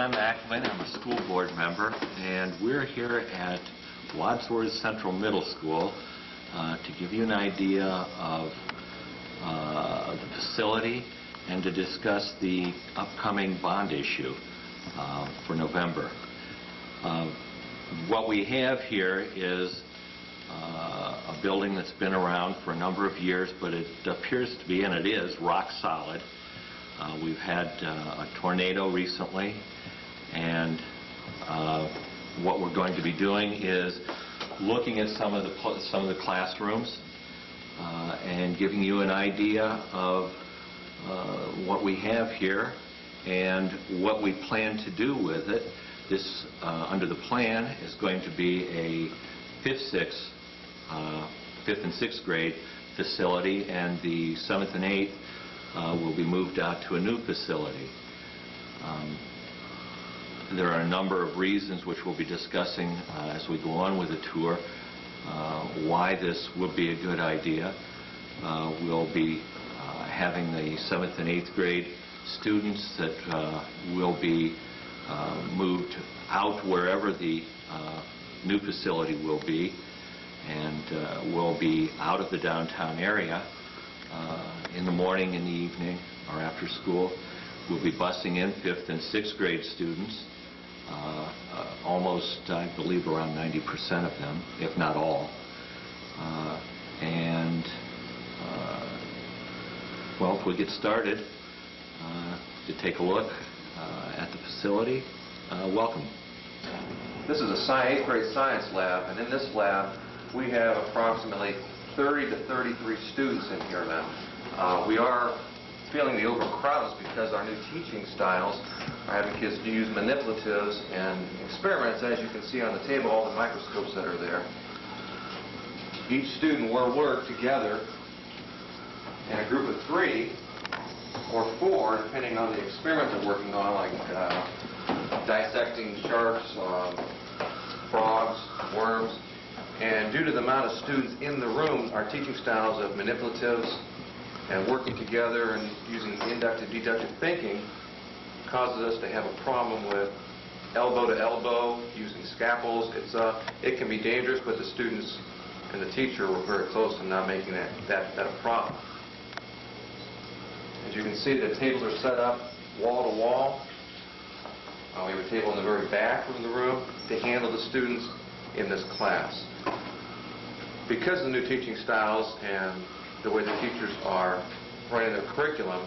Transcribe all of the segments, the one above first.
John McElvain. I'm a school board member, and we're here at Wadsworth Central Middle School to give you an idea of the facility and to discuss the upcoming bond issue for November. What we have here is a building that's been around for a number of years, but it appears to be, and it is, rock solid. We've had a tornado recently, and what we're going to be doing is looking at some of the classrooms and giving you an idea of what we have here and what we plan to do with it. This, under the plan, is going to be a fifth and sixth grade facility, and the 7th and 8th will be moved out to a new facility. There are a number of reasons which we'll be discussing as we go on with the tour, why this would be a good idea. We'll be having the 7th and 8th grade students that will be moved out wherever the new facility will be, and will be out of the downtown area in the morning, in the evening, or after school. We'll be busing in 5th and 6th grade students, almost, I believe, around 90% of them, if not all. Well, if we get started to take a look at the facility, welcome. This is a 8th grade science lab, and in this lab we have approximately 30 to 33 students in here now. We are feeling the overcrowding because our new teaching styles are having kids to use manipulatives and experiments. As you can see on the table, all the microscopes that are there. Each student will work together in a group of 3 or 4, depending on the experiment they're working on, like dissecting sharks, frogs, worms. And due to the amount of students in the room, our teaching styles of manipulatives and working together and using inductive, deductive thinking causes us to have a problem with elbow to elbow, using scalpels. It can be dangerous, but the students and the teacher were very close to not making that a problem. As you can see, the tables are set up wall to wall. We have a table in the very back of the room to handle the students in this class. Because of the new teaching styles and the way the teachers are running their curriculum,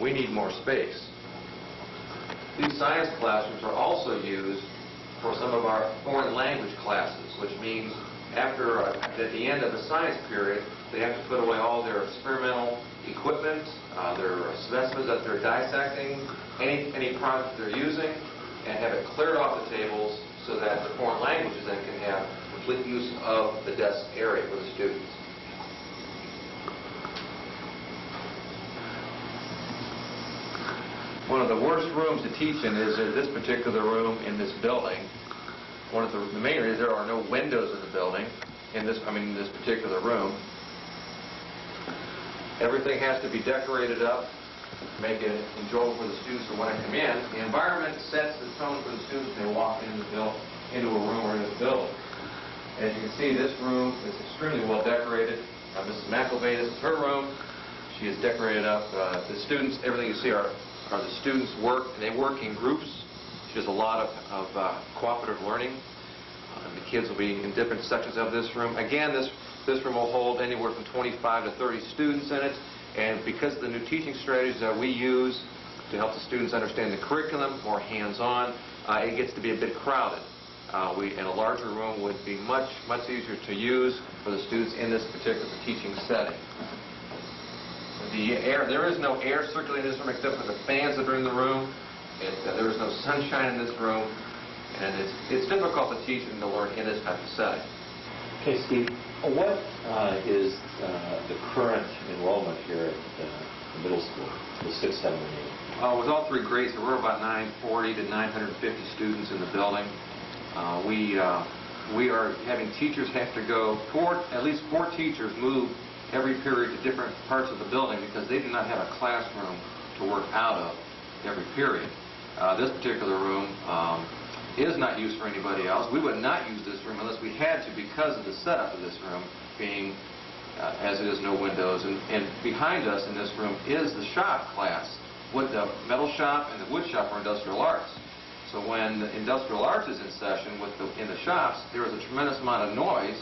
we need more space. These science classrooms are also used for some of our foreign language classes, which means at the end of the science period, they have to put away all their experimental equipment, their specimens that they're dissecting, any product they're using, and have it cleared off the tables so that the foreign languages then can have complete use of the desk area for the students. One of the worst rooms to teach in is this particular room in this building. One of the main reasons there are no windows in the building in this particular room. Everything has to be decorated up, make it enjoyable for the students who want to come in. The environment sets the tone for the students when they walk into a room or in a building. As you can see, this room is extremely well decorated. Mrs. McElvain, this is her room. She has decorated up. The students, everything you see are the students' work, and they work in groups. She does a lot of cooperative learning. The kids will be in different sections of this room. Again, this room will hold anywhere from 25 to 30 students in it, and because of the new teaching strategies that we use to help the students understand the curriculum, more hands-on, it gets to be a bit crowded. And a larger room would be much easier to use for the students in this particular teaching setting. There is no air circulating in this room except for the fans that are in the room. There is no sunshine in this room, and it's difficult to teach and to learn in this type of setting. Okay, Steve, what is the current enrollment here at the middle school, the 6th, 7th, and 8th? With all 3 grades, there were about 940 to 950 students in the building. We are having teachers have to go, at least 4 teachers move every period to different parts of the building because they do not have a classroom to work out of every period. This particular room is not used for anybody else. We would not use this room unless we had to because of the setup of this room being as it is, no windows. And behind us in this room is the shop class. The metal shop and the wood shop are industrial arts. So when the industrial arts is in session in the shops, there is a tremendous amount of noise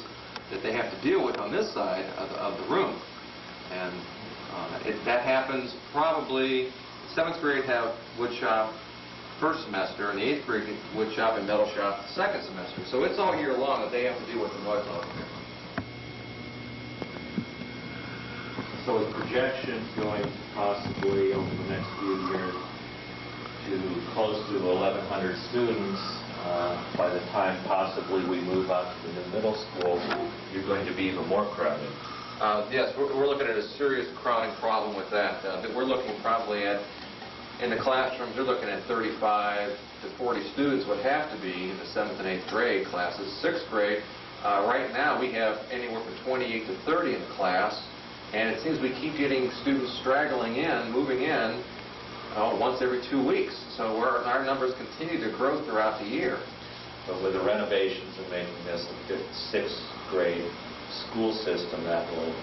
that they have to deal with on this side of the room. And that happens probably, 7th grade have wood shop first semester, and the 8th grade wood shop and metal shop second semester. So it's all year long that they have to deal with the noise level. So with projections going possibly over the next few years to close to 1,100 students, by the time possibly we move out to the new middle school, you're going to be even more crowded. Yes, we're looking at a serious crowding problem with that. We're looking probably at, in the classrooms, they're looking at 35 to 40 students would have to be in the 7th and 8th grade classes. 6th grade, right now we have anywhere from 28 to 30 in the class. And it seems we keep getting students straggling in, moving in, once every 2 weeks. So our numbers continue to grow throughout the year. But with the renovations and making this a 6th grade school system, that will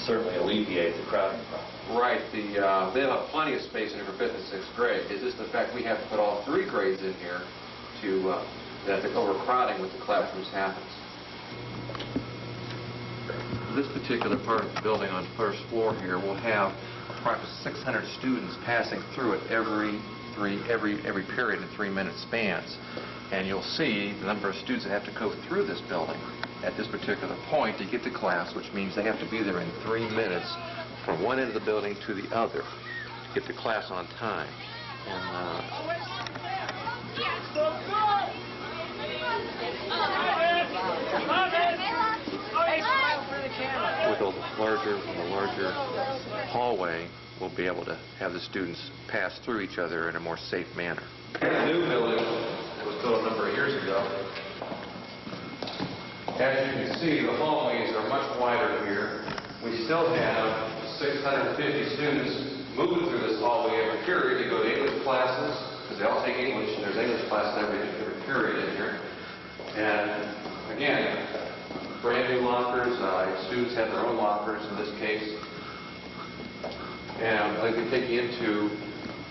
certainly alleviate the crowding problem. Right. They have plenty of space in here for 5th and 6th grade. It's just the fact we have to put all 3 grades in here that the overcrowding with the classrooms happens. This particular part of the building on the first floor here will have approximately 600 students passing through it every period in 3-minute spans. And you'll see the number of students that have to go through this building at this particular point to get to class, which means they have to be there in 3 minutes from one end of the building to the other to get to class on time. With a larger hallway, we'll be able to have the students pass through each other in a more safe manner. The new building that was built a number of years ago, as you can see, the hallways are much wider here. We still have 650 students moving through this hallway every period to go to English classes, because they all take English, and there's English classes every period in here. And again, brand new lockers. Students have their own lockers in this case. And I can take you into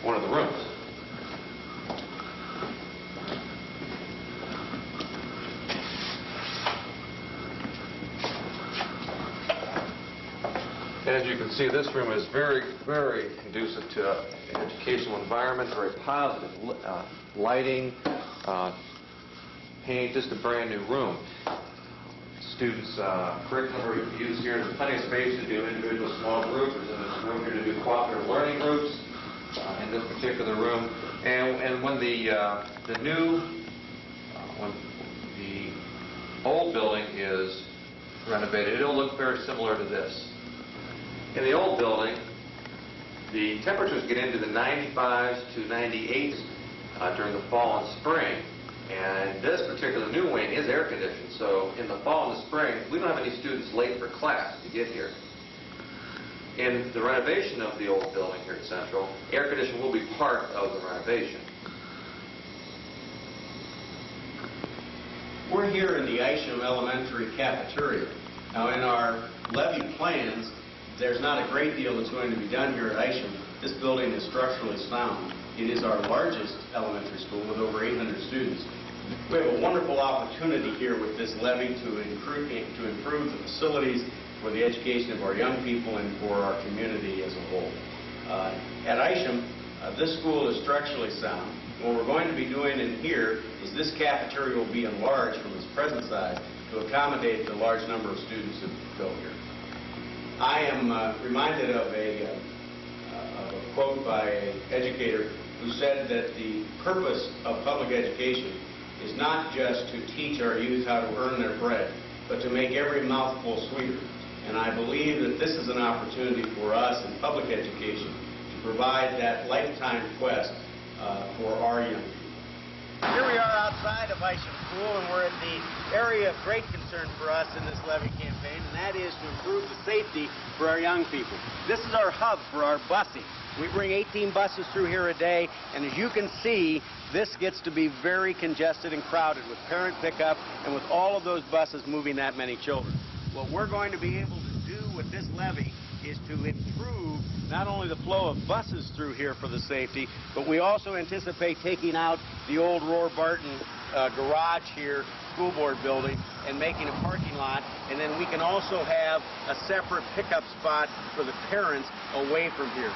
one of the rooms. As you can see, this room is very, very conducive to an educational environment, very positive lighting, paint, just a brand new room. Students' curriculum reviews here. There's plenty of space to do individual small groups. There's room here to do cooperative learning groups in this particular room. And when the old building is renovated, it'll look very similar to this. In the old building, the temperatures get into the 95s to 98s during the fall and spring. And this particular new wing is air conditioned, so in the fall and the spring, we don't have any students late for class to get here. In the renovation of the old building here at Central, air conditioning will be part of the renovation. We're here in the Isham Elementary cafeteria. Now, in our levy plans, there's not a great deal that's going to be done here at Isham. This building is structurally sound. It is our largest elementary school with over 800 students. We have a wonderful opportunity here with this levy to improve the facilities for the education of our young people and for our community as a whole. At Isham, this school is structurally sound. What we're going to be doing in here is this cafeteria will be enlarged from its present size to accommodate the large number of students that go here. I am reminded of a quote by an educator who said that the purpose of public education is not just to teach our youth how to earn their bread, but to make every mouthful sweeter. And I believe that this is an opportunity for us in public education to provide that lifetime quest for our young people. Here we are outside of Isham School, and we're at the area of great concern for us in this levy campaign, and that is to improve the safety for our young people. This is our hub for our busing. We bring 18 buses through here a day, and as you can see, this gets to be very congested and crowded with parent pickup and with all of those buses moving that many children. What we're going to be able to do with this levy is to improve not only the flow of buses through here for the safety, but we also anticipate taking out the old Roar Barton garage here, school board building, and making a parking lot, and then we can also have a separate pickup spot for the parents away from here.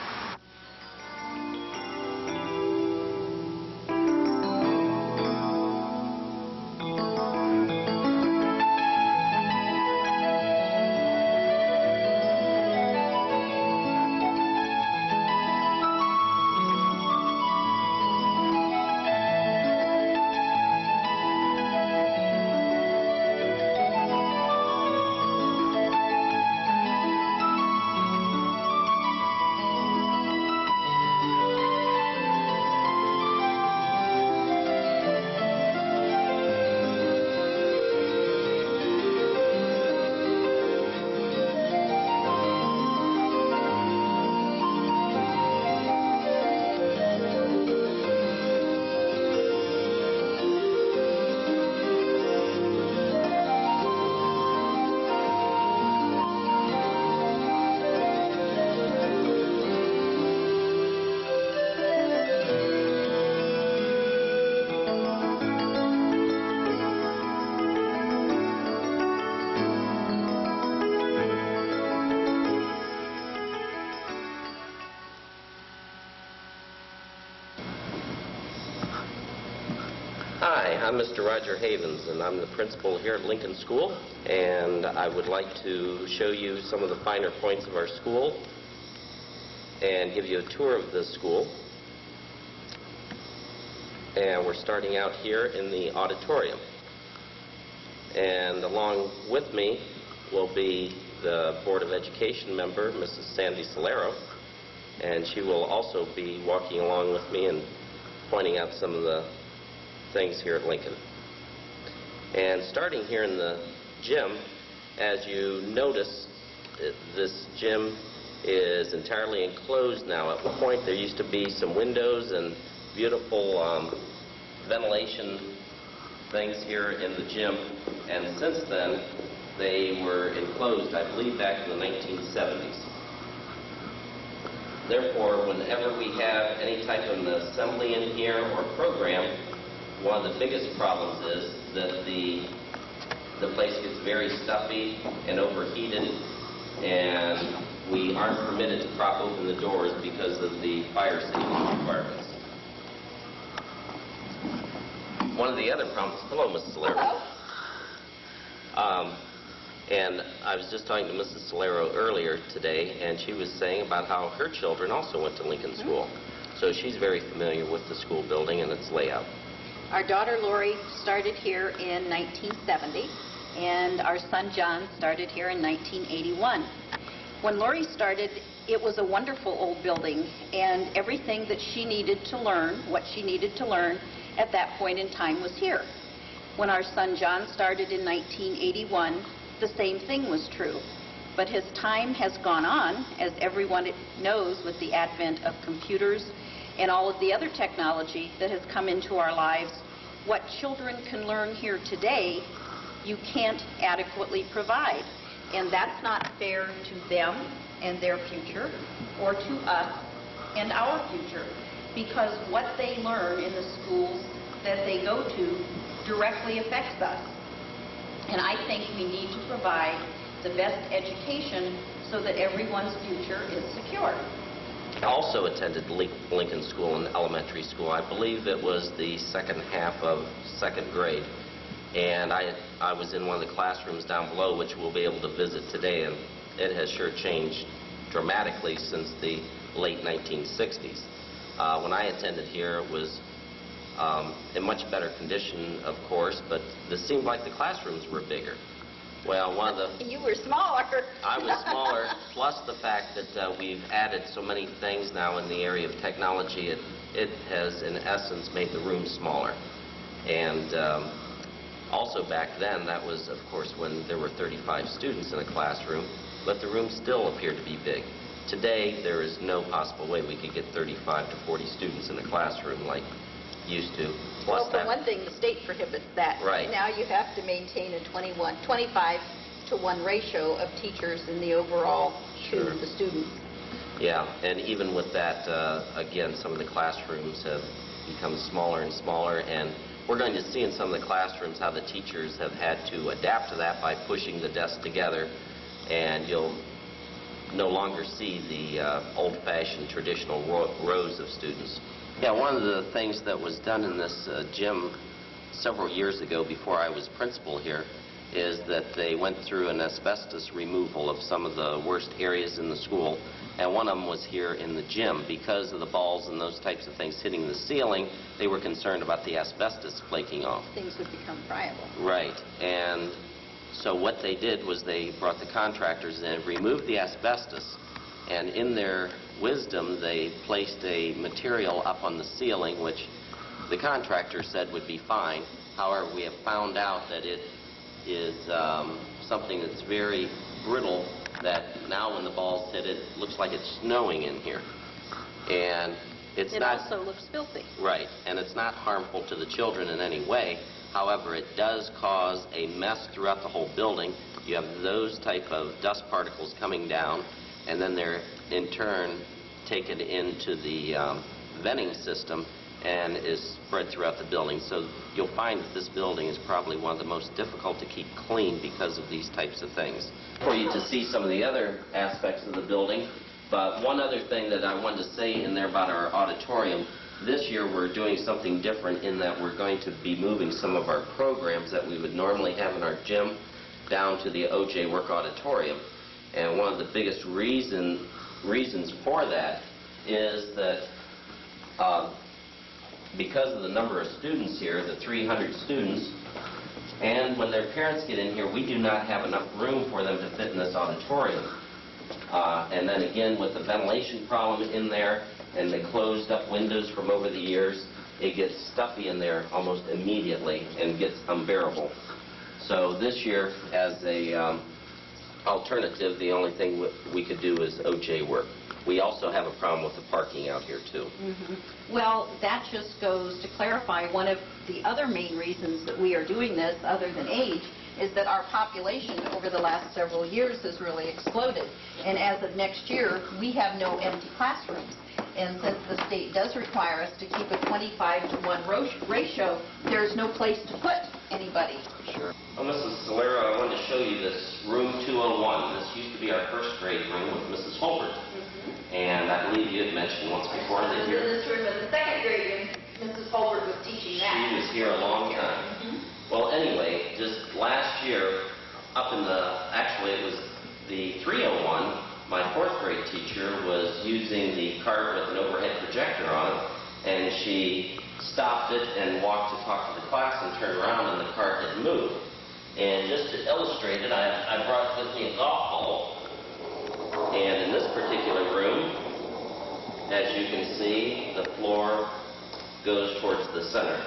Hi, I'm Mr. Roger Havens, and I'm the principal here at Lincoln School, and I would like to show you some of the finer points of our school and give you a tour of the school. And we're starting out here in the auditorium. And along with me will be the Board of Education member, Mrs. Sandy Solero, and she will also be walking along with me and pointing out some of the things here at Lincoln. And starting here in the gym, as you notice, this gym is entirely enclosed now. At one point there used to be some windows and beautiful ventilation things here in the gym, and since then they were enclosed, I believe, back in the 1970s. Therefore, whenever we have any type of an assembly in here or program, one of the biggest problems is that the place gets very stuffy and overheated, and we aren't permitted to prop open the doors because of the fire safety requirements. One of the other problems, hello, Mrs. Solero. And I was just talking to Mrs. Solero earlier today, and she was saying about how her children also went to Lincoln School. So she's very familiar with the school building and its layout. Our daughter Lori started here in 1970, and our son John started here in 1981. When Lori started, it was a wonderful old building, and everything that she needed to learn, what she needed to learn at that point in time, was here. When our son John started in 1981, the same thing was true. But as time has gone on, as everyone knows, with the advent of computers and all of the other technology that has come into our lives, what children can learn here today, you can't adequately provide. And that's not fair to them and their future, or to us and our future, because what they learn in the schools that they go to directly affects us. And I think we need to provide the best education so that everyone's future is secure. I also attended Lincoln School in elementary school. I believe it was the second half of second grade. And I was in one of the classrooms down below, which we'll be able to visit today, and it has sure changed dramatically since the late 1960s. When I attended here, it was in much better condition, of course, but it seemed like the classrooms were bigger. Well, one of the... You were smaller. I was smaller, plus the fact that we've added so many things now in the area of technology, it has, in essence, made the room smaller. And also back then, that was, of course, when there were 35 students in a classroom, but the room still appeared to be big. Today, there is no possible way we could get 35 to 40 students in a classroom like used to. Well, for one thing, the state prohibits that. Right. Now you have to maintain a 25-to-1 ratio of teachers in the overall to the students. Yeah, and even with that, again, some of the classrooms have become smaller and smaller, and we're going to see in some of the classrooms how the teachers have had to adapt to that by pushing the desks together, and you'll no longer see the old-fashioned traditional rows of students. Yeah, one of the things that was done in this gym several years ago before I was principal here is that they went through an asbestos removal of some of the worst areas in the school, and one of them was here in the gym. Because of the balls and those types of things hitting the ceiling, they were concerned about the asbestos flaking off. Things would become friable. Right, and so what they did was they brought the contractors in, removed the asbestos, and in their wisdom they placed a material up on the ceiling which the contractor said would be fine. However, we have found out that it is something that's very brittle, that now when the balls hit it, looks like it's snowing in here. And it's It also looks filthy. Right, and it's not harmful to the children in any way. However, it does cause a mess throughout the whole building. You have those type of dust particles coming down, and then they're in turn taken into the venting system and is spread throughout the building. So you'll find that this building is probably one of the most difficult to keep clean because of these types of things. For you to see some of the other aspects of the building, but one other thing that I wanted to say in there about our auditorium, this year we're doing something different in that we're going to be moving some of our programs that we would normally have in our gym down to the O.J. Work Auditorium. And one of the biggest reasons for that is that because of the number of students here, the 300 students, and when their parents get in here, we do not have enough room for them to fit in this auditorium. And then again, with the ventilation problem in there and the closed up windows from over the years, it gets stuffy in there almost immediately and gets unbearable. So this year, as a alternative, the only thing we could do is OJ work. We also have a problem with the parking out here, too. Well, that just goes to clarify one of the other main reasons that we are doing this, other than age, is that our population over the last several years has really exploded. And as of next year, we have no empty classrooms. And since the state does require us to keep a 25-to-1 ratio, there's no place to put anybody. Sure. Well, Mrs. Solero, I wanted to show you this room 201. This used to be our first grade room with Mrs. Holbert. And I believe you had mentioned once before that here. This room is the second grade room. Mrs. Holbert was teaching that. She was here a long time. Well, anyway, just last year, up in actually it was the 301, my fourth grade teacher was using the cart with an overhead projector on it, and she stopped it and walked to talk to the class and turned around and the cart had moved. And just to illustrate it, I brought with me a golf ball. And in this particular room, as you can see, the floor goes towards the center.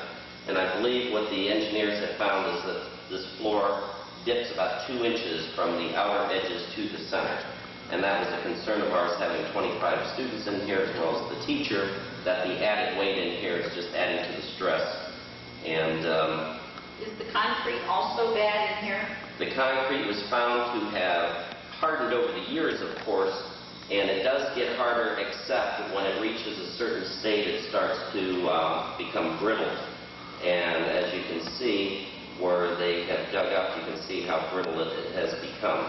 And I believe what the engineers have found is that this floor dips about 2 inches from the outer edges to the center. And that was a concern of ours, having 25 students in here as well as the teacher, that the added weight in here is just adding to the stress. And is the concrete also bad in here? The concrete was found to have hardened over the years, of course, and it does get harder except that when it reaches a certain state it starts to become brittle. And as you can see, where they have dug up, you can see how brittle it has become.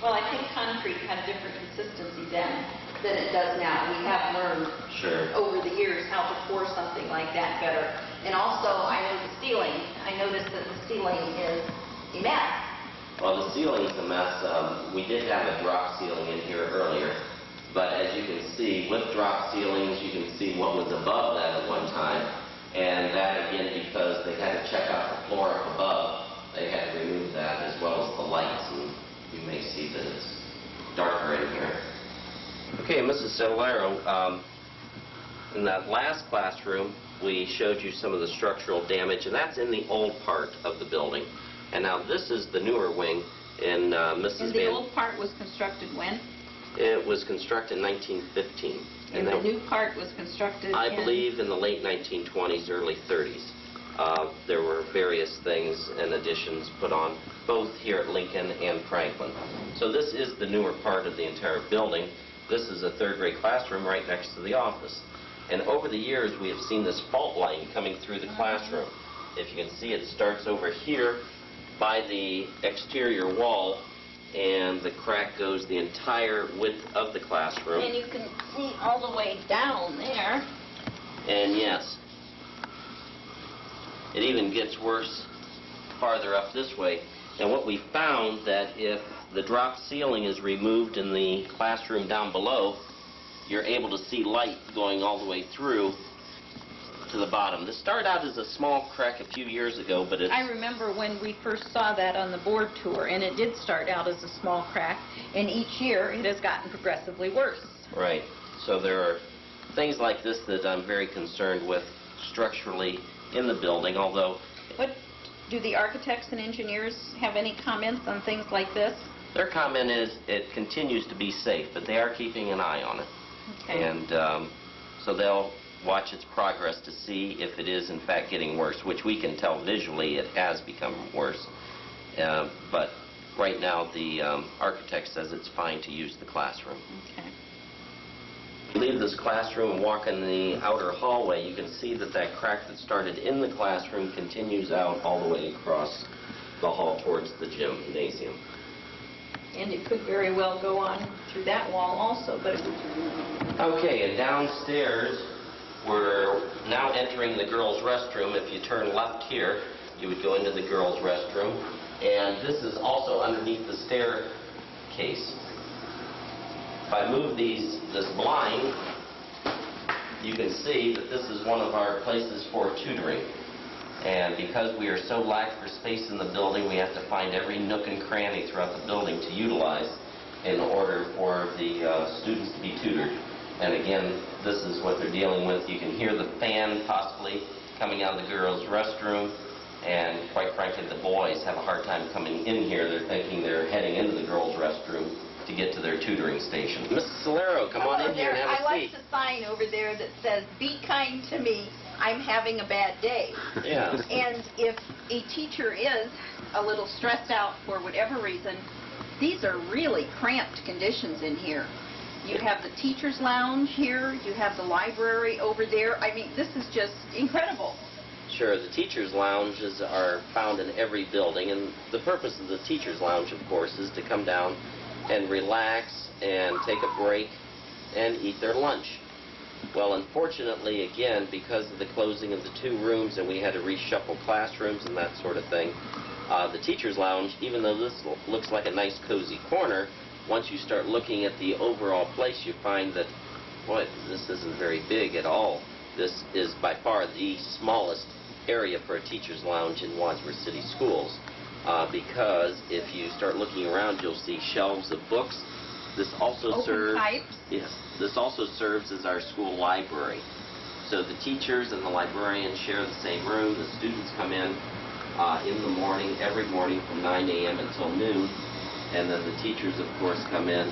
Well, I think concrete had different consistency then than it does now. We have learned over the years how to pour something like that better. And also, I know the ceiling. I noticed that the ceiling is a mess. Well, the ceiling's a mess. We did have a drop ceiling in here earlier, but as you can see, with drop ceilings, you can see what was above that at one time, and that again because they had to check out the floor up above, they had to remove that as well as the lights, and you may see that it's darker in here. Okay, Mrs. Solero, in that last classroom, we showed you some of the structural damage, and that's in the old part of the building. And now this is the newer wing in Mrs. And the old part was constructed when? It was constructed in 1915. And the new part was constructed I believe in the late 1920s, early 30s. There were various things and additions put on, both here at Lincoln and Franklin. So this is the newer part of the entire building. This is a third-grade classroom right next to the office. And over the years, we have seen this fault line coming through the classroom. If you can see, it starts over here by the exterior wall, and the crack goes the entire width of the classroom. And you can see all the way down there. And yes, it even gets worse farther up this way. And what we found that if the drop ceiling is removed in the classroom down below, you're able to see light going all the way through to the bottom. This started out as a small crack a few years ago, but it's... I remember when we first saw that on the board tour, and it did start out as a small crack, and each year it has gotten progressively worse. Right. So there are things like this that I'm very concerned with structurally in the building, although... What do the architects and engineers have any comments on things like this? Their comment is it continues to be safe, but they are keeping an eye on it. Okay. And so they'll watch its progress to see if it is in fact getting worse, which we can tell visually it has become worse. But right now the architect says it's fine to use the classroom. Okay. If you leave this classroom and walk in the outer hallway, you can see that that crack that started in the classroom continues out all the way across the hall towards the gymnasium. And it could very well go on through that wall also, but it would... Okay, and downstairs, we're now entering the girls' restroom. If you turn left here, you would go into the girls' restroom. And this is also underneath the staircase. If I move this blind, you can see that this is one of our places for tutoring. And because we are so lax for space in the building, we have to find every nook and cranny throughout the building to utilize in order for the students to be tutored. And again, this is what they're dealing with. You can hear the fan possibly coming out of the girls' restroom, and quite frankly, the boys have a hard time coming in here. They're thinking they're heading into the girls' restroom to get to their tutoring station. Mrs. Solero, come on in here and have a seat. I like the sign over there that says, "Be kind to me, I'm having a bad day." Yeah. And if a teacher is a little stressed out for whatever reason, these are really cramped conditions in here. You have the teacher's lounge here, you have the library over there. I mean, this is just incredible. Sure, the teacher's lounges are found in every building, and the purpose of the teacher's lounge, of course, is to come down and relax and take a break and eat their lunch. Well, unfortunately, again, because of the closing of the 2 rooms and we had to reshuffle classrooms and that sort of thing, the teacher's lounge, even though this looks like a nice cozy corner, once you start looking at the overall place, you find that, boy, this isn't very big at all. This is by far the smallest area for a teacher's lounge in Wadsworth City Schools, because if you start looking around, you'll see shelves of books. This also serves, yes, this also serves as our school library. So the teachers and the librarians share the same room. The students come in the morning, every morning from 9 a.m. until noon. And then the teachers, of course, come in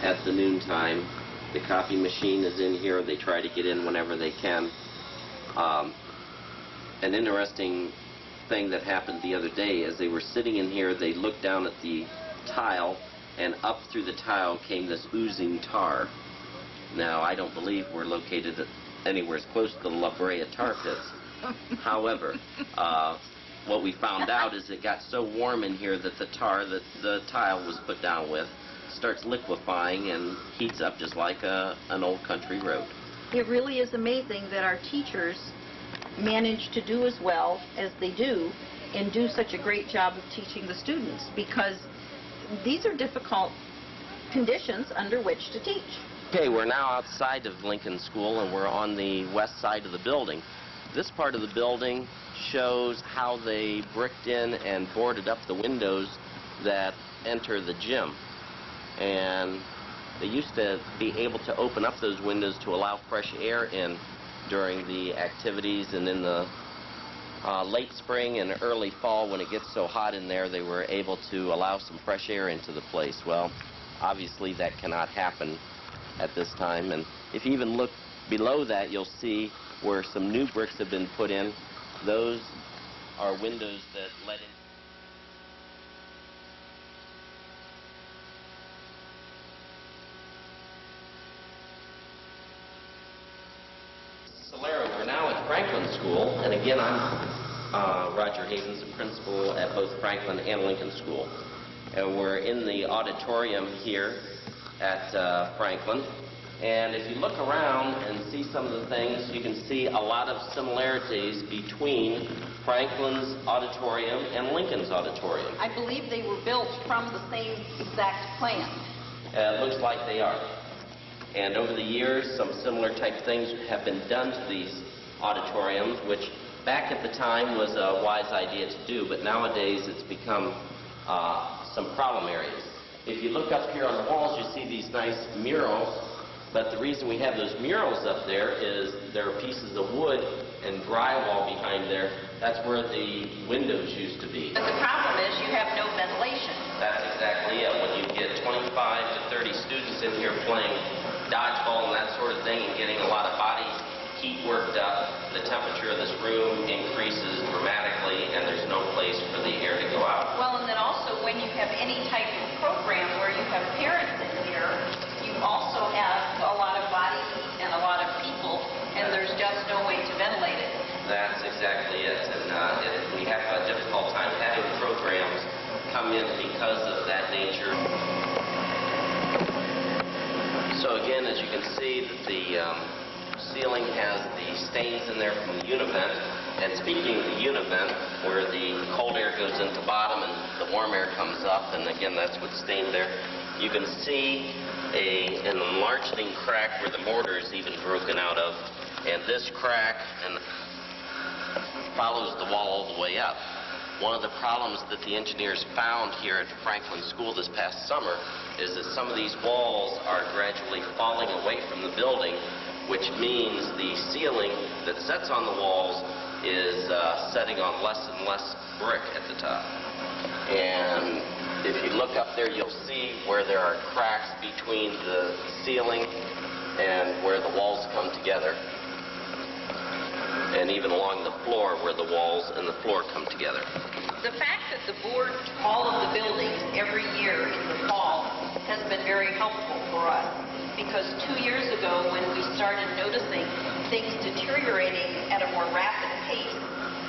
at the noon time. The copy machine is in here. They try to get in whenever they can. An interesting thing that happened the other day, as they were sitting in here, they looked down at the tile, and up through the tile came this oozing tar. Now, I don't believe we're located anywhere as close to the La Brea tar pits. However, what we found out is it got so warm in here that the tar that the tile was put down with starts liquefying and heats up just like an old country road. It really is amazing that our teachers manage to do as well as they do and do such a great job of teaching the students, because these are difficult conditions under which to teach. Okay, we're now outside of Lincoln School and we're on the west side of the building. This part of the building shows how they bricked in and boarded up the windows that enter the gym. And they used to be able to open up those windows to allow fresh air in during the activities, and in the late spring and early fall, when it gets so hot in there, they were able to allow some fresh air into the place. Well, obviously that cannot happen at this time, and if you even look below that, you'll see where some new bricks have been put in. Those are windows that let in. We're now at Franklin School, and again, I'm Roger Havens, the principal at both Franklin and Lincoln School. And we're in the auditorium here at Franklin. And if you look around and see some of the things, you can see a lot of similarities between Franklin's auditorium and Lincoln's auditorium. I believe they were built from the same exact plan. It looks like they are. And over the years, some similar type things have been done to these auditoriums, which back at the time was a wise idea to do, but nowadays it's become some problem areas. If you look up here on the walls, you see these nice murals, but the reason we have those murals up there is there are pieces of wood and drywall behind there. That's where the windows used to be. But the problem is you have no ventilation. That's exactly it. When you get 25 to 30 students in here playing dodgeball and that sort of thing and getting a lot of body heat worked up, the temperature of this room increases dramatically and there's no place for the air to go out. Well, and then also when you have any type of program where you have parents in here, you also have a lot of body heat and a lot of people, and there's just no way to ventilate it. That's exactly it. And we have a difficult time having programs come in because of that nature. So again, as you can see, that the ceiling has the stains in there from the univent. And speaking of the univent, where the cold air goes into bottom and the warm air comes up, and again, that's what's stained there, you can see an enlarging crack where the mortar is even broken out of. And this crack follows the wall all the way up. One of the problems that the engineers found here at Franklin School this past summer is that some of these walls are gradually falling away from the building, which means the ceiling that sets on the walls is setting on less and less brick at the top. And if you look up there, you'll see where there are cracks between the ceiling and where the walls come together, and even along the floor where the walls and the floor come together. The fact that the board all of the buildings every year in the fall has been very helpful for us, because 2 years ago when we started noticing things deteriorating at a more rapid pace,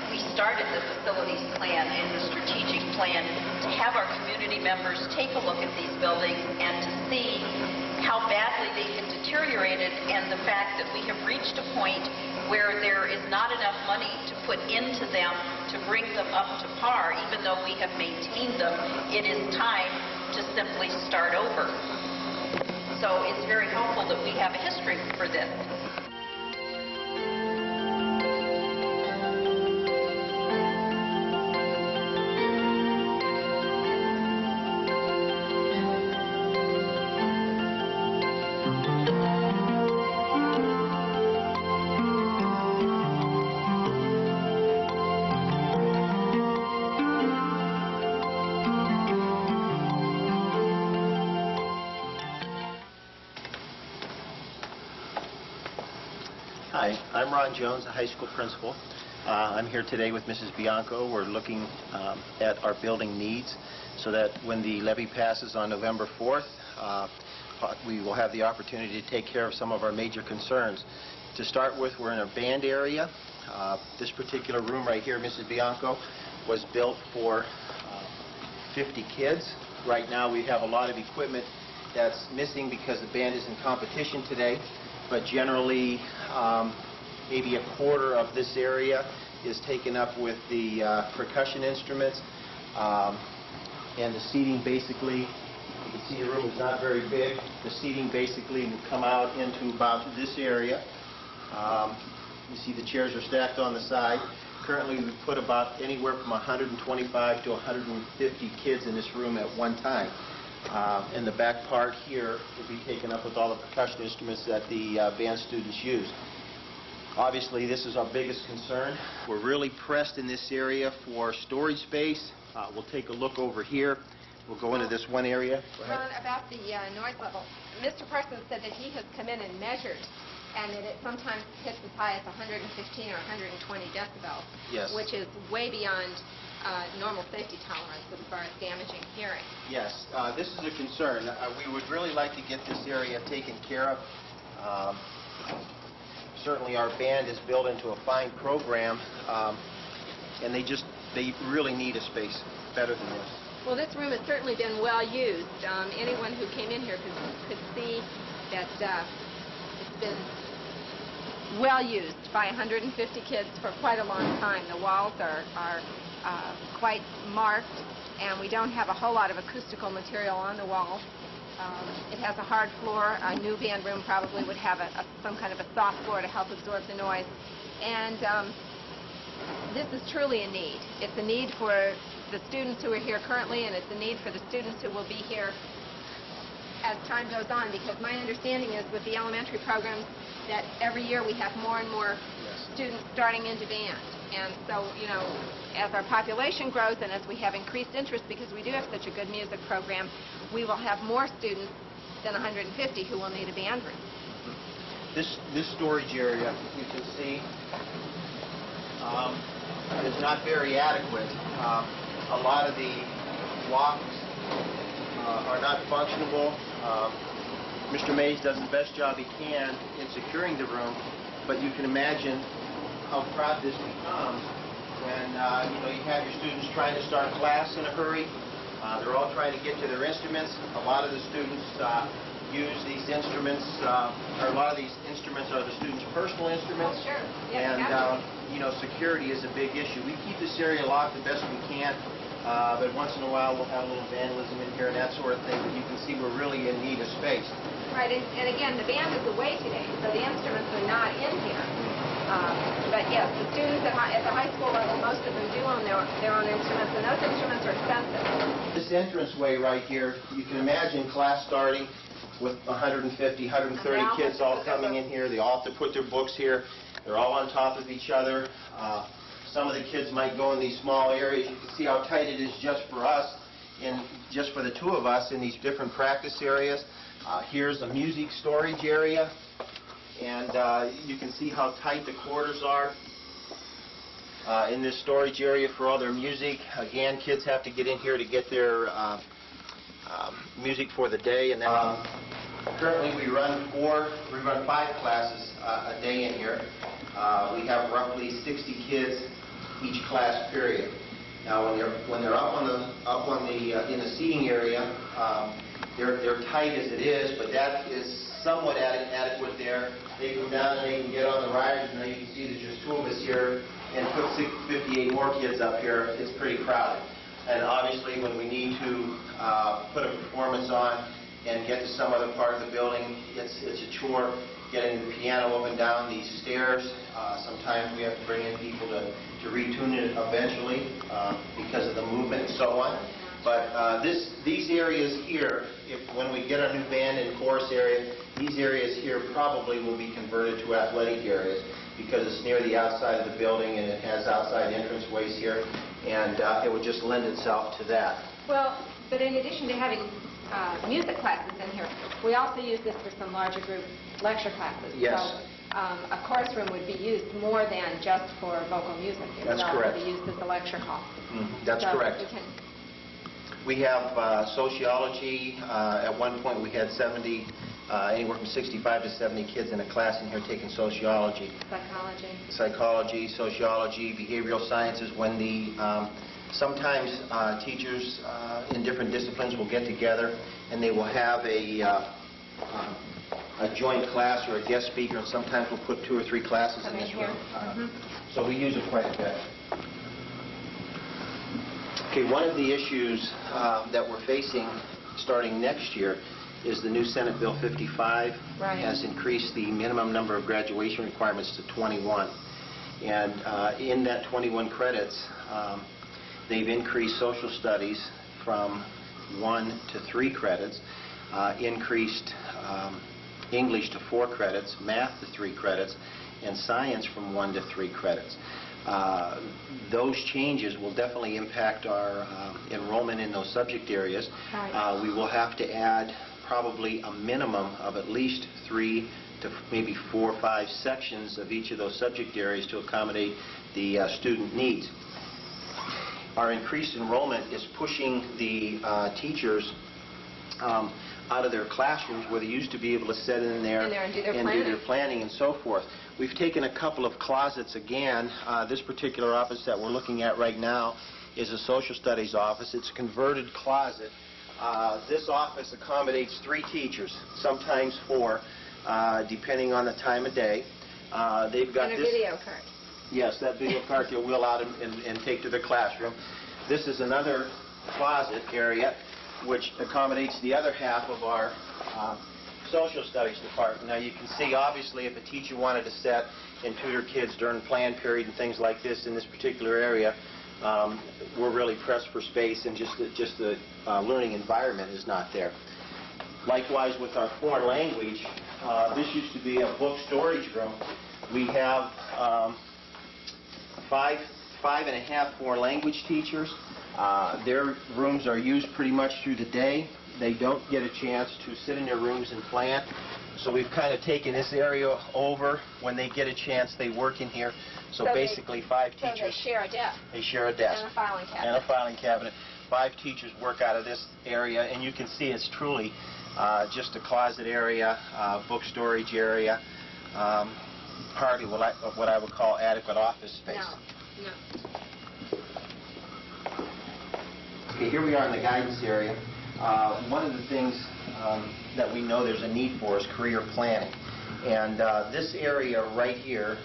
we started the facilities plan and the strategic plan to have our community members take a look at these buildings and to see how badly they had deteriorated, and the fact that we have reached a point where there is not enough money to put into them to bring them up to par. Even though we have maintained them, it is time to simply start over. So it's very helpful that we have a history for this. Hi, I'm Ron Jones, a high school principal. I'm here today with Mrs. Bianco. We're looking at our building needs so that when the levy passes on November 4th, we will have the opportunity to take care of some of our major concerns. To start with, we're in a band area. This particular room right here, Mrs. Bianco, was built for 50 kids. Right now we have a lot of equipment that's missing because the band is in competition today. But generally, maybe a quarter of this area is taken up with the percussion instruments, and the seating basically, you can see the room is not very big. The seating basically will come out into about this area. You see the chairs are stacked on the side. Currently, we put about anywhere from 125 to 150 kids in this room at one time. And the back part here will be taken up with all the percussion instruments that the band students use. Obviously, this is our biggest concern. We're really pressed in this area for storage space. We'll take a look over here. We'll go into this one area. Ron, about the noise level, Mr. Parsons said that he has come in and measured, and that it sometimes hits as high as 115 or 120 decibels, Yes. which is way beyond normal safety tolerance as far as damaging hearing. Yes, this is a concern. We would really like to get this area taken care of. Certainly our band is built into a fine program, and they really need a space better than this. Well, this room has certainly been well used. Anyone who came in here could see that it's been well used by 150 kids for quite a long time. The walls are quite marked, and we don't have a whole lot of acoustical material on the walls. It has a hard floor. A new band room probably would have some kind of a soft floor to help absorb the noise. And this is truly a need. It's a need for the students who are here currently, and it's a need for the students who will be here as time goes on, because my understanding is with the elementary programs that every year we have more and more students starting into band. And so, you know, as our population grows and as we have increased interest because we do have such a good music program, we will have more students than 150 who will need a band room. This storage area, you can see, is not very adequate. A lot of the locks are not functionable. Mr. Mays does the best job he can in securing the room, but you can imagine how crowded this becomes when you have your students trying to start class in a hurry. They're all trying to get to their instruments. A lot of the students use these instruments, or a lot of these instruments are the students' personal instruments. Oh, sure. Yes, And security is a big issue. We keep this area locked the best we can, but once in a while we'll have a little vandalism in here and that sort of thing. But you can see we're really in need of space. Right, and again, the band is away today, so the instruments are not in here. But yes, the students at the high school level, most of them do own their own instruments, and those instruments are expensive. This entranceway right here, you can imagine class starting with 150, 130 kids all coming in here. They all have to put their books here. They're all on top of each other. Some of the kids might go in these small areas. You can see how tight it is just for us, and just for the two of us in these different practice areas. Here's a music storage area, and you can see how tight the quarters are in this storage area for all their music. Again, kids have to get in here to get their music for the day. And then currently we run 5 classes a day in here. We have roughly 60 kids each class period. Now, when they're up on the in the seating area, they're tight as it is, but that is somewhat adequate there. They come down and they can get on the riders, and now you can see there's just 2 of us here, and put 58 more kids up here. It's pretty crowded. And obviously, when we need to put a performance on and get to some other part of the building, it's a chore getting the piano up and down these stairs. Sometimes we have to bring in people to retune it eventually because of the movement and so on. But these areas here, when we get our new band and chorus area, these areas here probably will be converted to athletic areas because it's near the outside of the building and it has outside entranceways here, and it would just lend itself to that. Well, but in addition to having music classes in here, we also use this for some larger group lecture classes. Yes. So a chorus room would be used more than just for vocal music. It That's would correct. also be used as a lecture hall. That's So correct. We have sociology. At one point we had 70, anywhere from 65 to 70 kids in a class in here taking sociology. Psychology, sociology, behavioral sciences. When sometimes teachers in different disciplines will get together and they will have a joint class or a guest speaker, and sometimes we'll put 2 or 3 classes in this room. So we use it quite a bit. Okay, one of the issues that we're facing starting next year is the new Senate Bill 55 has increased the minimum number of graduation requirements to 21. And in that 21 credits, they've increased social studies from 1 to 3 credits, increased English to 4 credits, math to 3 credits, and science from 1 to 3 credits. Those changes will definitely impact our enrollment in those subject areas. Right. We will have to add probably a minimum of at least 3 to maybe 4 or 5 sections of each of those subject areas to accommodate the student needs. Our increased enrollment is pushing the teachers out of their classrooms where they used to be able to sit in there and do their and planning. do their planning and so forth. We've taken a couple of closets again. This particular office that we're looking at right now is a social studies office. It's a converted closet. This office accommodates 3 teachers, sometimes 4, depending on the time of day. They've got And a this video cart. Yes, that video cart you'll wheel out and take to the classroom. This is another closet area which accommodates the other half of our social studies department. Now you can see obviously if a teacher wanted to sit and tutor kids during plan period and things like this in this particular area, we're really pressed for space, and just the learning environment is not there. Likewise with our foreign language, this used to be a book storage room. We have 5.5 foreign language teachers. Their rooms are used pretty much through the day. They don't get a chance to sit in their rooms and plan. So we've kind of taken this area over. When they get a chance, they work in here. So basically 5 teachers. So they share a desk. They share a desk. And a filing cabinet. And a filing cabinet. 5 teachers work out of this area, and you can see it's truly just a closet area, book storage area, hardly what I would call adequate office space. No. Okay, here we are in the guidance area. One of the things that we know there's a need for is career planning. And this area right here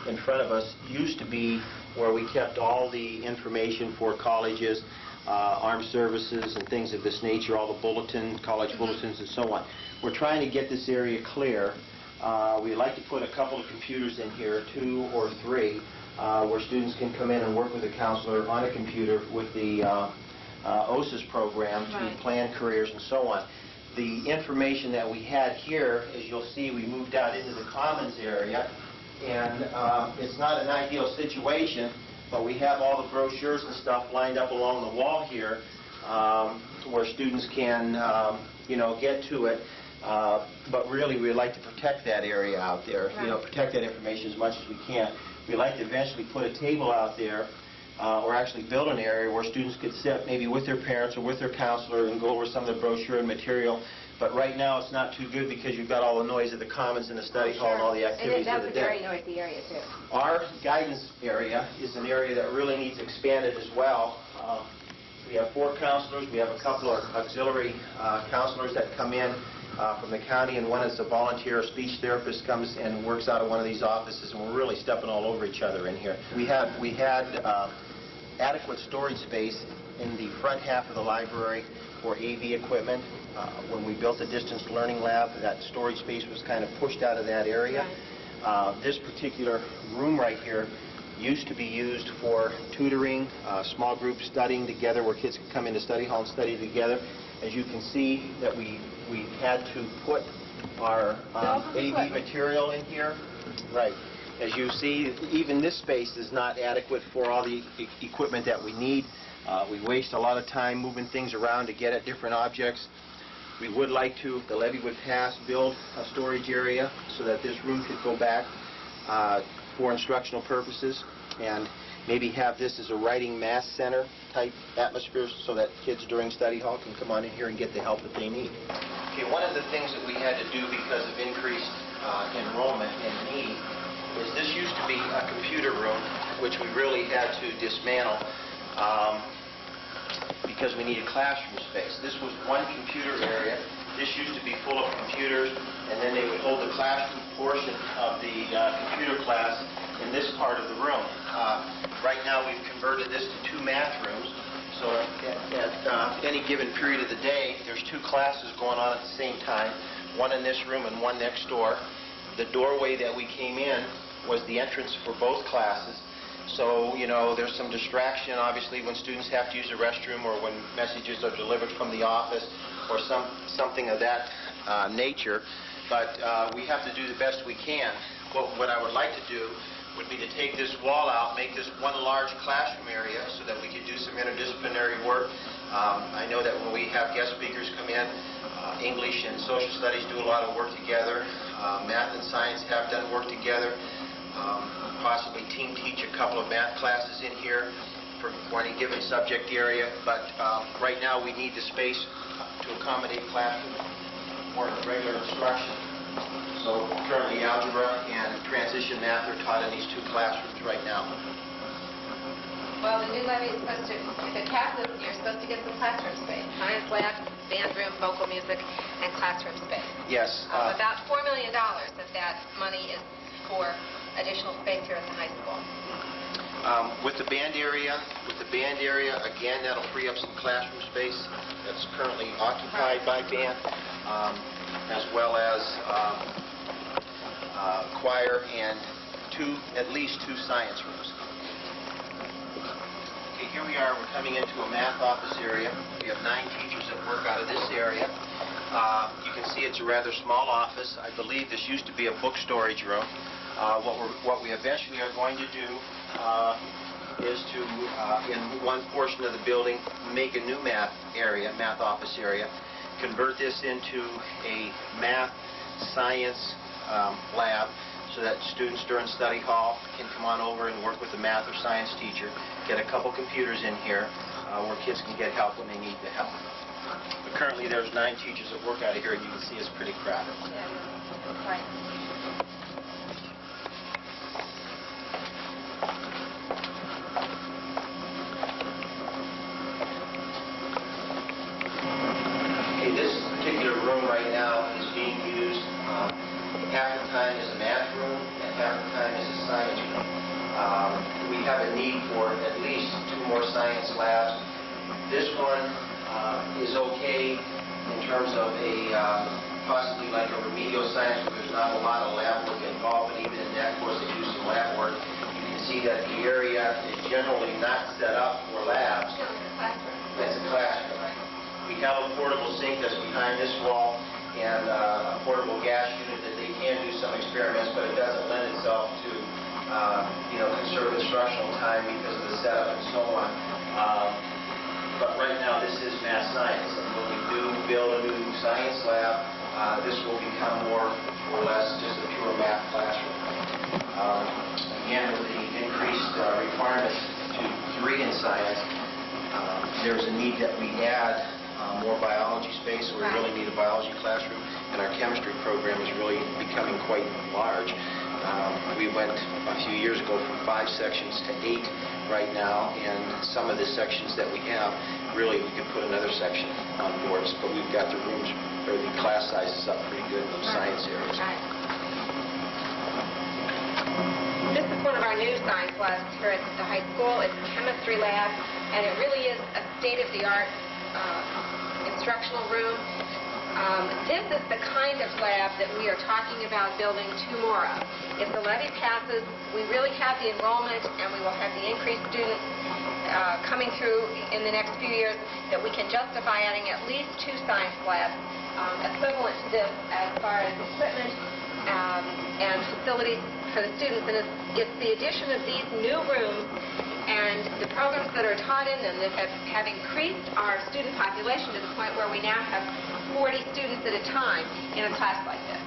in front of us used to be where we kept all the information for colleges, armed services and things of this nature, all the bulletins, college bulletins and so on. We're trying to get this area clear. We'd like to put a couple of computers in here, 2 or 3, where students can come in and work with a counselor on a computer with the OSIS program to plan careers and so on. The information that we had here, as you'll see, we moved out into the commons area, and it's not an ideal situation, but we have all the brochures and stuff lined up along the wall here where students can get to it. But really, we'd like to protect that area out there, protect that information as much as we can. We'd like to eventually put a table out there or actually build an area where students could sit maybe with their parents or with their counselor and go over some of the brochure and material. But right now it's not too good because you've got all the noise of the commons and the study hall and all the activities of the day. That's a very noisy area too. Our guidance area is an area that really needs expanded as well. We have 4 counselors. We have a couple of auxiliary counselors that come in from the county, and one is a volunteer speech therapist, comes and works out of one of these offices, and we're really stepping all over each other in here. We had adequate storage space in the front half of the library for AV equipment. When we built the distance learning lab, that storage space was kind of pushed out of that area. This particular room right here used to be used for tutoring, small group studying together where kids could come into study hall and study together. As you can see that we had to put our AV material in here. Right. As you see, even this space is not adequate for all the equipment that we need. We waste a lot of time moving things around to get at different objects. We would like to, if the levy would pass, build a storage area so that this room could go back for instructional purposes, and maybe have this as a writing mass center type atmosphere so that kids during study hall can come on in here and get the help that they need. Okay, one of the things that we had to do because of increased enrollment and need is this used to be a computer room, which we really had to dismantle because we needed classroom space. This was one computer area. This used to be full of computers, and then they would hold the classroom portion of the computer class in this part of the room. Right now we've converted this to 2 math rooms, so at any given period of the day there's 2 classes going on at the same time, one in this room and one next door. The doorway that we came in was the entrance for both classes. So, there's some distraction, obviously, when students have to use the restroom or when messages are delivered from the office or something of that nature. But we have to do the best we can. what I would like to do would be to take this wall out, make this one large classroom area so that we could do some interdisciplinary work. I know that when we have guest speakers come in, English and social studies do a lot of work together. Math and science have done work together. Possibly team teach a couple of math classes in here for any given subject area. But right now we need the space to accommodate classroom for regular instruction. So currently algebra and transition math are taught in these two classrooms right now. Well, the new levy is supposed to, if it passes, you're supposed to get some classroom space. Science lab, band room, vocal music, and classroom space. Yes. About $4 million of that money is for additional space here at the high school. With the band area, again, that'll free up some classroom space that's currently occupied by band, as well as choir and at least two science rooms. Okay, here we are. We're coming into a math office area. We have 9 teachers that work out of this area. You can see it's a rather small office. I believe this used to be a book storage room. What we eventually are going to do is to, in one portion of the building, make a new math office area, convert this into a math science lab so that students during study hall can come on over and work with the math or science teacher, get a couple computers in here where kids can get help when they need the help. But currently there's 9 teachers that work out of here, and you can see it's pretty crowded. Yeah, right. This particular room right now is being used half the time as a math room and half the time as a science room. We have a need for at least 2 more science labs. This one is okay in terms of a possibly like a remedial science where there's not a lot of lab work involved, but even in that course they do some lab work. You can see that the area is generally not set up for labs. That's a classroom. We have a portable sink that's behind this wall and a portable gas unit that they can do some experiments, but it doesn't lend itself to conserve instructional time because of the setup and so on. But right now this is math science, and when we do build a new science lab, this will become more or less just a pure math classroom. Again, with the increased requirements to 3 in science, there's a need that we add more biology space, so we really need a biology classroom, and our chemistry program is really becoming quite large. We went a few years ago from 5 sections to 8 right now, and some of the sections that we have, really we could put another section on board, but we've got the rooms, or the class sizes up pretty good in those science areas. This is one of our new science labs here at the high school. It's a chemistry lab, and it really is a state-of-the-art instructional room. This is the kind of lab that we are talking about building 2 more of. If the levy passes, we really have the enrollment and we will have the increased students coming through in the next few years that we can justify adding at least 2 science labs equivalent to this as far as equipment and facilities for the students. And it's the addition of these new rooms and the programs that are taught in them that have increased our student population to the point where we now have 40 students at a time in a class like this.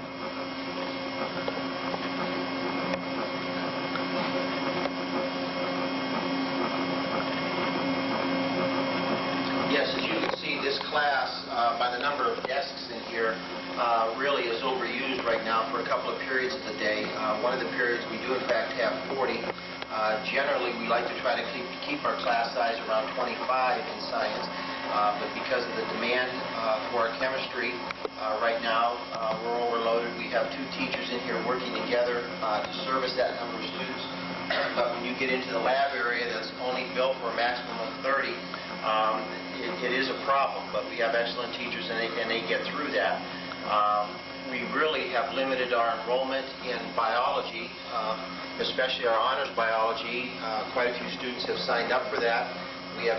Yes, as you can see, this class, by the number of desks in here, really is overused right now for a couple of periods of the day. One of the periods we do in fact have 40. Generally, we like to try to keep our class size around 25 in science, but because of the demand for our chemistry right now, we're overloaded. We have 2 teachers in here working together to service that number of students. But when you get into the lab area that's only built for a maximum of 30, it is a problem, but we have excellent teachers and they get through that. We really have limited our enrollment in biology, especially our honors biology. Quite a few students have signed up for that. We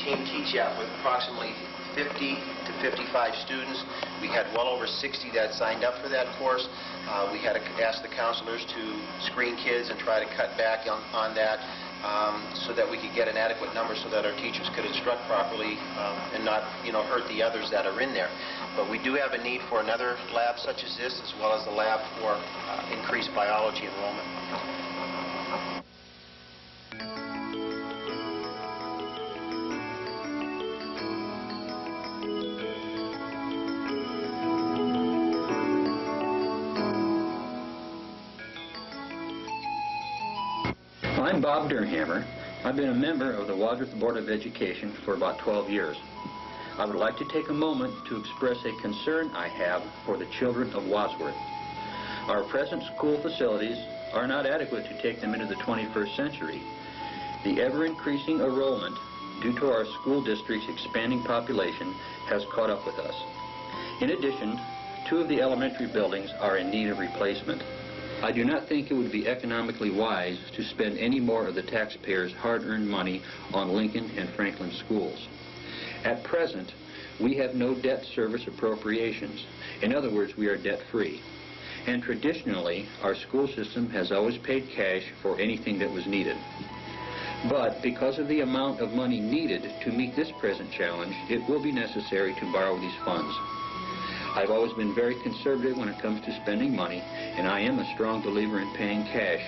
team teach that with approximately 50 to 55 students. We had well over 60 that signed up for that course. We had to ask the counselors to screen kids and try to cut back on that so that we could get an adequate number so that our teachers could instruct properly and not, hurt the others that are in there. But we do have a need for another lab such as this, as well as a lab for increased biology enrollment. I'm Bob Durhammer. I've been a member of the Wadsworth Board of Education for about 12 years. I would like to take a moment to express a concern I have for the children of Wadsworth. Our present school facilities are not adequate to take them into the 21st century. The ever-increasing enrollment due to our school district's expanding population has caught up with us. In addition, 2 of the elementary buildings are in need of replacement. I do not think it would be economically wise to spend any more of the taxpayers' hard-earned money on Lincoln and Franklin schools. At present, we have no debt service appropriations. In other words, we are debt-free. And traditionally, our school system has always paid cash for anything that was needed. But because of the amount of money needed to meet this present challenge, it will be necessary to borrow these funds. I've always been very conservative when it comes to spending money, and I am a strong believer in paying cash.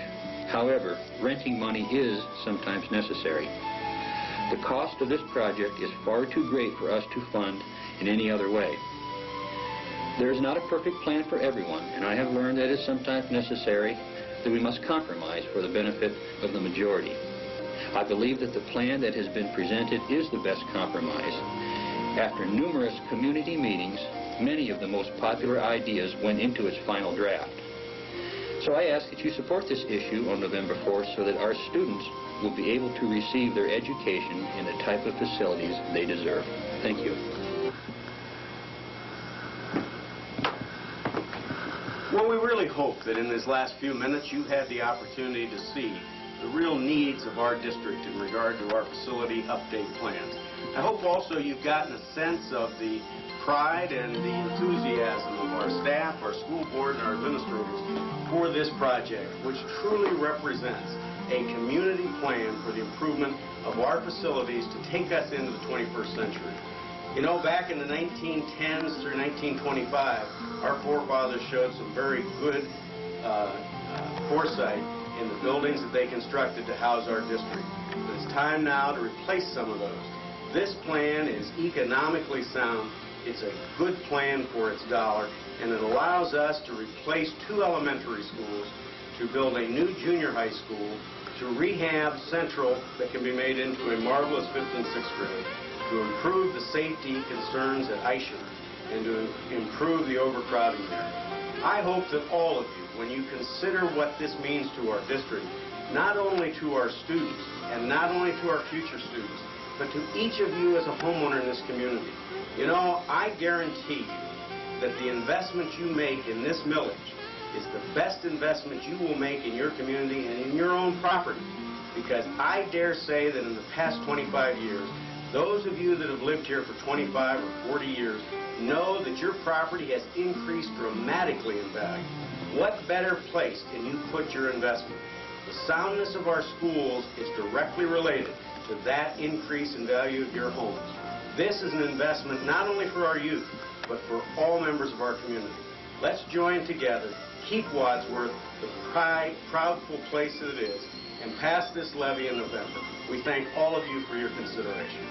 However, renting money is sometimes necessary. The cost of this project is far too great for us to fund in any other way. There is not a perfect plan for everyone, and I have learned that it is sometimes necessary that we must compromise for the benefit of the majority. I believe that the plan that has been presented is the best compromise. After numerous community meetings, many of the most popular ideas went into its final draft. So I ask that you support this issue on November 4th so that our students will be able to receive their education in the type of facilities they deserve. Thank you. Well, we really hope that in these last few minutes you had the opportunity to see the real needs of our district in regard to our facility update plans. I hope also you've gotten a sense of the pride and the enthusiasm of our staff, our school board, and our administrators for this project, which truly represents a community plan for the improvement of our facilities to take us into the 21st century. You know, back in the 1910s through 1925, our forefathers showed some very good foresight in the buildings that they constructed to house our district. But it's time now to replace some of those. This plan is economically sound. It's a good plan for its dollar, and it allows us to replace 2 elementary schools, to build a new junior high school, to rehab Central that can be made into a marvelous 5th and 6th grade, to improve the safety concerns at Isham, and to improve the overcrowding there. I hope that all of you, when you consider what this means to our district, not only to our students and not only to our future students, but to each of you as a homeowner in this community, you know, I guarantee you that the investment you make in this millage is the best investment you will make in your community and in your own property. Because I dare say that in the past 25 years, those of you that have lived here for 25 or 40 years know that your property has increased dramatically in value. What better place can you put your investment? The soundness of our schools is directly related to that increase in value of your homes. This is an investment not only for our youth, but for all members of our community. Let's join together, keep Wadsworth the proudful place that it is, and pass this levy in November. We thank all of you for your consideration.